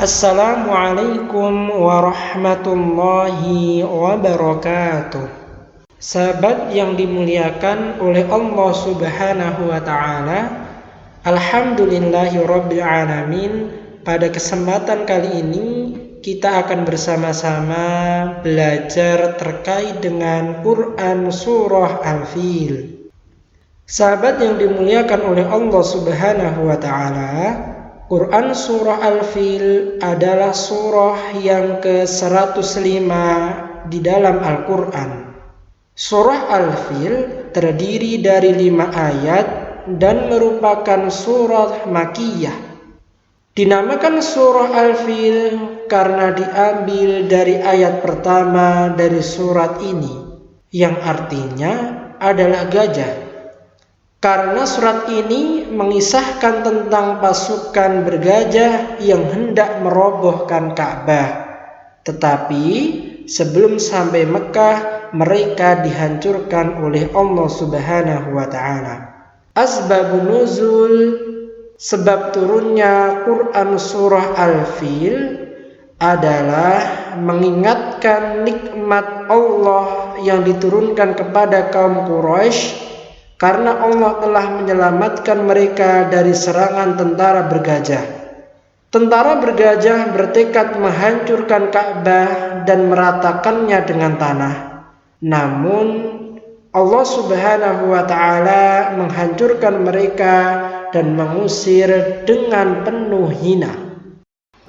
Assalamualaikum warahmatullahi wabarakatuh. Sahabat yang dimuliakan oleh Allah Subhanahu wa ta'ala, alhamdulillahirabbil alamin. Pada kesempatan kali ini kita akan bersama-sama belajar terkait dengan Quran surah Al-Fil. Sahabat yang dimuliakan oleh Allah Subhanahu wa ta'ala, Quran surah Al-Fil adalah surah yang ke-105 di dalam Al-Quran. Surah Al-Fil terdiri dari 5 ayat dan merupakan surah Makkiyah. Dinamakan surah Al-Fil karena diambil dari ayat pertama dari surat ini, yang artinya adalah gajah. Karena surat ini mengisahkan tentang pasukan bergajah yang hendak merobohkan Ka'bah. Tetapi sebelum sampai Mekah, mereka dihancurkan oleh Allah Subhanahu wa ta'ala. Asbabun nuzul, sebab turunnya Quran surah Al-Fil adalah mengingatkan nikmat Allah yang diturunkan kepada kaum Quraisy, karena Allah telah menyelamatkan mereka dari serangan tentara bergajah. Tentara bergajah bertekad menghancurkan Ka'bah dan meratakannya dengan tanah. Namun Allah Subhanahu wa ta'ala menghancurkan mereka dan mengusir dengan penuh hina.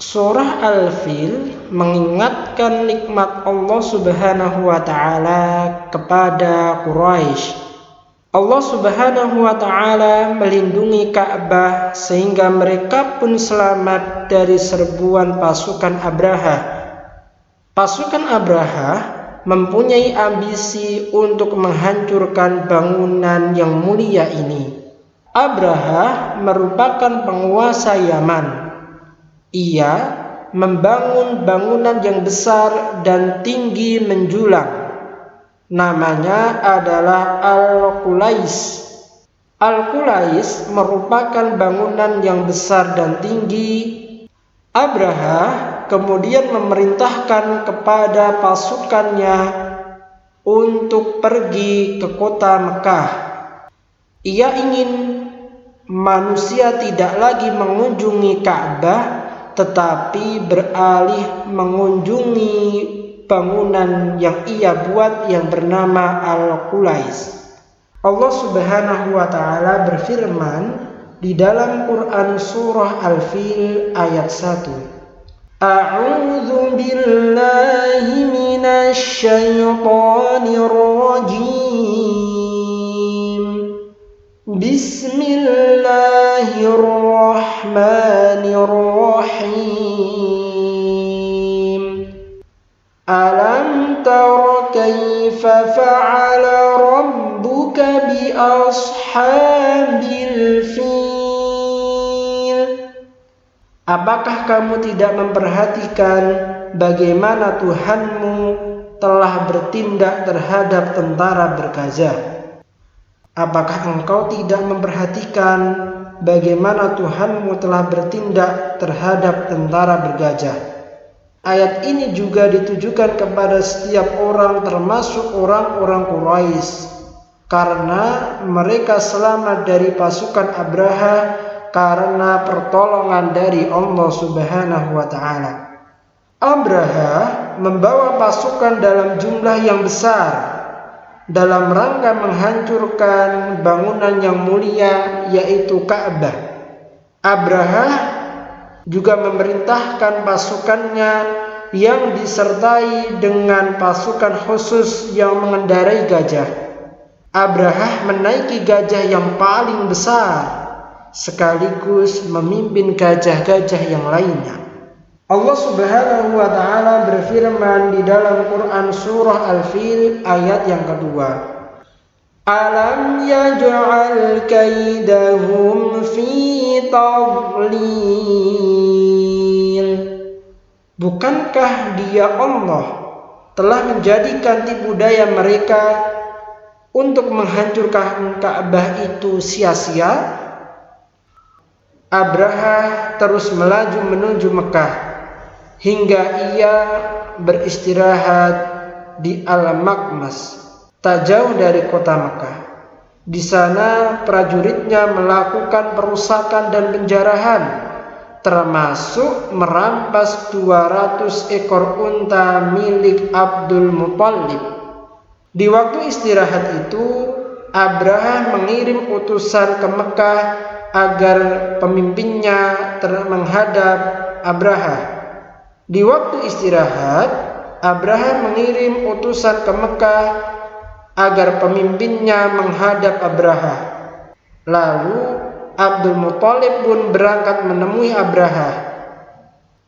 Surah Al-Fil mengingatkan nikmat Allah Subhanahu wa ta'ala kepada Quraisy. Allah Subhanahu wa ta'ala melindungi Ka'bah sehingga mereka pun selamat dari serbuan pasukan Abraha. Pasukan Abraha mempunyai ambisi untuk menghancurkan bangunan yang mulia ini. Abraha merupakan penguasa Yaman. Ia membangun bangunan yang besar dan tinggi menjulang. Namanya adalah Al-Qulais. Al-Qulais merupakan bangunan yang besar dan tinggi. Abraha kemudian memerintahkan kepada pasukannya untuk pergi ke kota Mekah. Ia ingin manusia tidak lagi mengunjungi Ka'bah, tetapi beralih mengunjungi bangunan yang ia buat yang bernama Al-Qulais. Allah Subhanahu wa ta'ala berfirman di dalam Quran surah Al-Fil ayat 1. A'udzu billahi minasy syaithanir rajim. Bismillahirrahmanirrahim. Alam tara kaifa fa'ala rabbuka bi ashabil fil. Apakah kamu tidak memperhatikan bagaimana Tuhanmu telah bertindak terhadap tentara bergajah? Apakah engkau tidak memperhatikan bagaimana Tuhanmu telah bertindak terhadap tentara bergajah? Ayat ini juga ditujukan kepada setiap orang, termasuk orang-orang Quraisy, karena mereka selamat dari pasukan Abraha karena pertolongan dari Allah Subhanahu wa ta'ala. Abraha membawa pasukan dalam jumlah yang besar dalam rangka menghancurkan bangunan yang mulia, yaitu Ka'bah. Abraha juga memerintahkan pasukannya yang disertai dengan pasukan khusus yang mengendarai gajah. Abraha menaiki gajah yang paling besar sekaligus memimpin gajah-gajah yang lainnya. Allah Subhanahu wa ta'ala berfirman di dalam Quran surah Al-Fil ayat yang kedua. Alam yaj'al kaidahum fi tadlil. Bukankah Dia Allah telah menjadikan tipu daya mereka untuk menghancurkan Ka'bah itu sia-sia? Abraha terus melaju menuju Mekah. hingga ia beristirahat di Al-Makmas, tak jauh dari kota Mekah. Di sana prajuritnya melakukan perusakan dan penjarahan, termasuk merampas 200 ekor unta milik Abdul Muthalib. Di waktu istirahat itu, Abraha mengirim utusan ke Mekah agar pemimpinnya menghadap Abraha. Di waktu istirahat, Abraha mengirim utusan ke Mekah agar pemimpinnya menghadap Abraha. Lalu Abdul Muthalib pun berangkat menemui Abraha.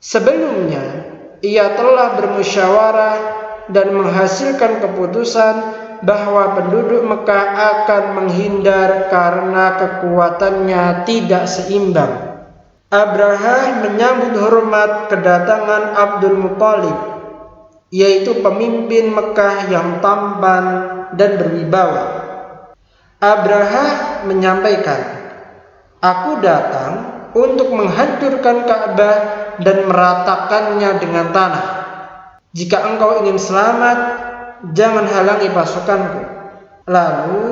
Sebelumnya, ia telah bermusyawarah dan menghasilkan keputusan bahwa penduduk Mekah akan menghindar karena kekuatannya tidak seimbang. Abraha menyambut hormat kedatangan Abdul Muthalib, yaitu pemimpin Mekah yang tampan dan berwibawa. Abraha menyampaikan, "Aku datang untuk menghancurkan Ka'bah dan meratakannya dengan tanah. Jika engkau ingin selamat, jangan halangi pasukanku." Lalu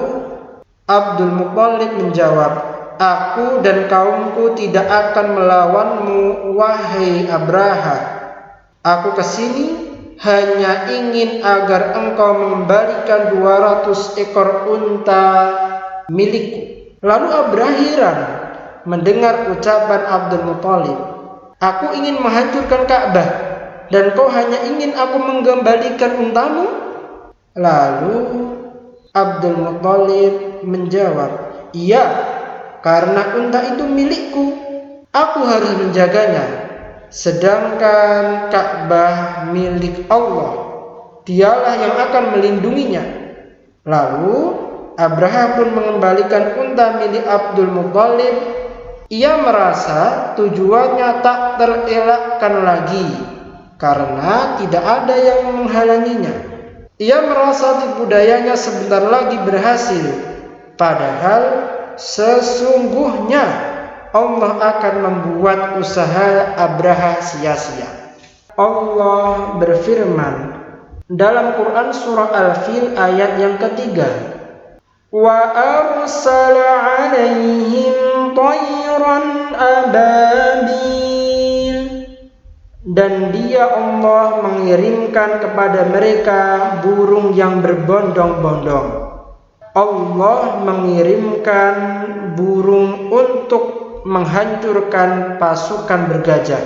Abdul Muthalib menjawab, "Aku dan kaumku tidak akan melawanmu, wahai Abraha. Aku kesini hanya ingin agar engkau mengembalikan 200 ekor unta milikku." Lalu Abraha heran mendengar ucapan Abdul Muthalib, "Aku ingin menghancurkan Ka'bah dan kau hanya ingin aku mengembalikan untamu?" Lalu Abdul Muthalib menjawab, "Iya, karena unta itu milikku. Aku harus menjaganya. Sedangkan Ka'bah milik Allah. Dialah yang akan melindunginya." Lalu Abraha pun mengembalikan unta milik Abdul Muthalib. Ia merasa tujuannya tak terelakkan lagi karena tidak ada yang menghalanginya. Ia merasa tipu dayanya sebentar lagi berhasil, padahal sesungguhnya Allah akan membuat usaha Abraha sia-sia. Allah berfirman dalam Quran surah Al-Fil ayat yang ketiga, "Wa arsala 'alaihim tayran ababil." Dan Dia Allah mengirimkan kepada mereka burung yang berbondong-bondong. Allah mengirimkan burung untuk menghancurkan pasukan bergajah.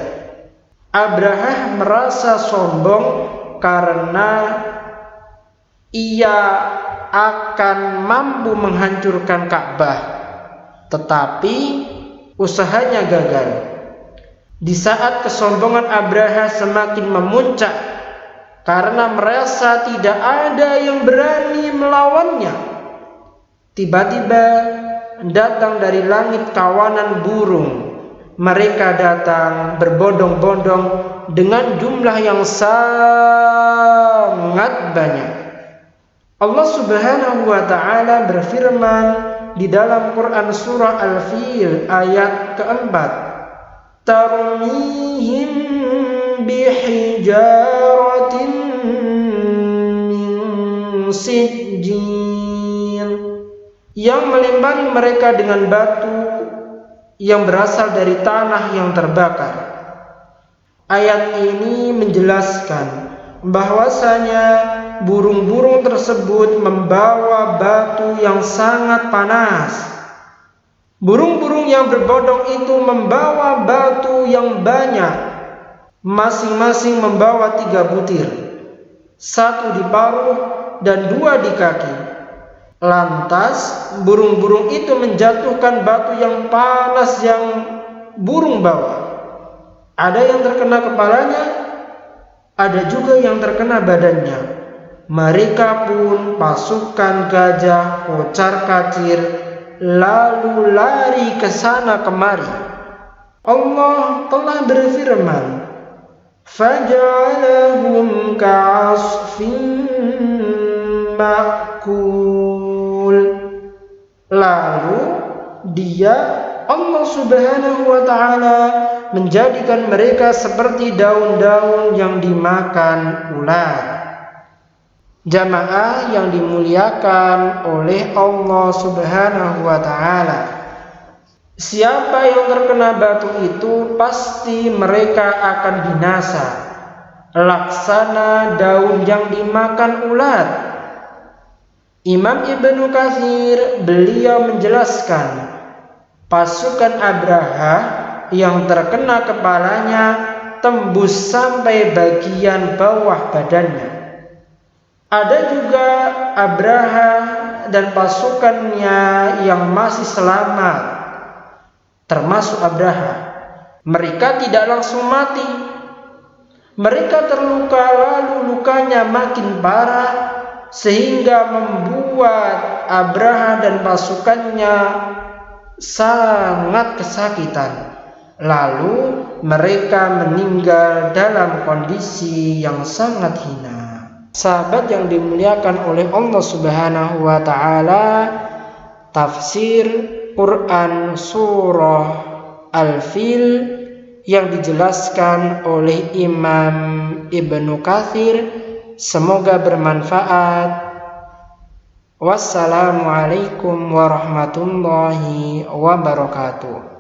Abraha merasa sombong karena ia akan mampu menghancurkan Ka'bah, tetapi usahanya gagal. Di saat kesombongan Abraha semakin memuncak karena merasa tidak ada yang berani melawannya, tiba-tiba datang dari langit kawanan burung. Mereka datang berbondong-bondong dengan jumlah yang sangat banyak. Allah Subhanahu wa ta'ala berfirman di dalam Quran surah Al-Fil ayat keempat, "Tarmihim bihijaratin min sijjil." Yang melempari mereka dengan batu yang berasal dari tanah yang terbakar. Ayat ini menjelaskan bahwasanya burung-burung tersebut membawa batu yang sangat panas. Burung-burung yang berbondong itu membawa batu yang banyak, masing-masing membawa 3 butir, 1 di paruh dan 2 di kaki. Lantas burung-burung itu menjatuhkan batu yang panas yang burung bawa. Ada yang terkena kepalanya, ada juga yang terkena badannya. Mereka pun pasukan gajah kocar-kacir lalu lari ke sana kemari. Allah telah berfirman, "Faja'alahum ka'asfin ma'kul." Lalu Dia, Allah Subhanahu wa ta'ala, menjadikan mereka seperti daun-daun yang dimakan ular. Jamaah yang dimuliakan oleh Allah Subhanahu wa ta'ala, siapa yang terkena batu itu pasti mereka akan binasa, laksana daun yang dimakan ular. Imam Ibnu Katsir beliau menjelaskan, pasukan Abraha yang terkena kepalanya tembus sampai bagian bawah badannya. Ada juga Abraha dan pasukannya yang masih selamat, termasuk Abraha. Mereka tidak langsung mati. Mereka terluka, lalu lukanya makin parah sehingga membuat Abraha dan pasukannya sangat kesakitan. Lalu mereka meninggal dalam kondisi yang sangat hina. Sahabat yang dimuliakan oleh Allah Subhanahu wa ta'ala, tafsir Quran surah Al-Fil yang dijelaskan oleh Imam Ibnu Katsir semoga bermanfaat. Wassalamualaikum warahmatullahi wabarakatuh.